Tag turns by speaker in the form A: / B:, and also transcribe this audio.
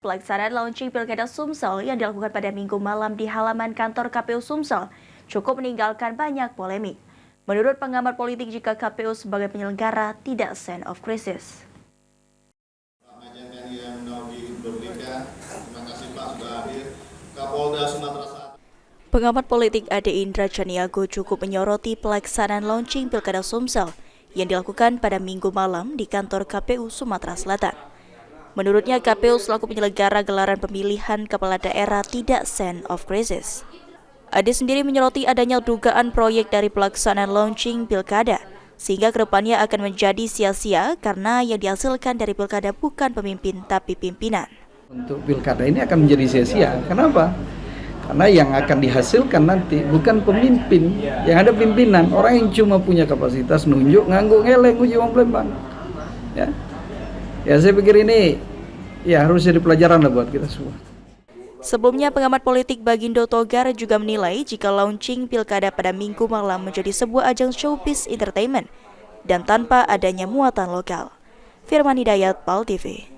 A: Pelaksanaan launching Pilkada Sumsel yang dilakukan pada Minggu malam di halaman kantor KPU Sumsel cukup meninggalkan banyak polemik. Menurut pengamat politik, jika KPU sebagai penyelenggara tidak sense of crisis. Pengamat politik Ade Indra Chaniago cukup menyoroti pelaksanaan launching Pilkada Sumsel yang dilakukan pada Minggu malam di kantor KPU Sumatera Selatan. Menurutnya, KPU selaku penyelenggara gelaran pemilihan kepala daerah tidak sense of crisis. Ade sendiri menyoroti adanya dugaan proyek dari pelaksanaan launching Pilkada, sehingga kedepannya akan menjadi sia-sia karena yang dihasilkan dari Pilkada bukan pemimpin tapi pimpinan.
B: Untuk Pilkada ini akan menjadi sia-sia. Kenapa? Karena yang akan dihasilkan nanti bukan pemimpin, yang ada pimpinan, orang yang cuma punya kapasitas nunjuk, ngangguk, ngeleng, uji Palembang. Ya, saya pikir ini ya harus jadi pelajaran lah buat kita semua.
A: Sebelumnya, pengamat politik Bagindo Togar juga menilai jika launching Pilkada pada Minggu malam menjadi sebuah ajang showbiz entertainment dan tanpa adanya muatan lokal. Firman Hidayat, PAL TV.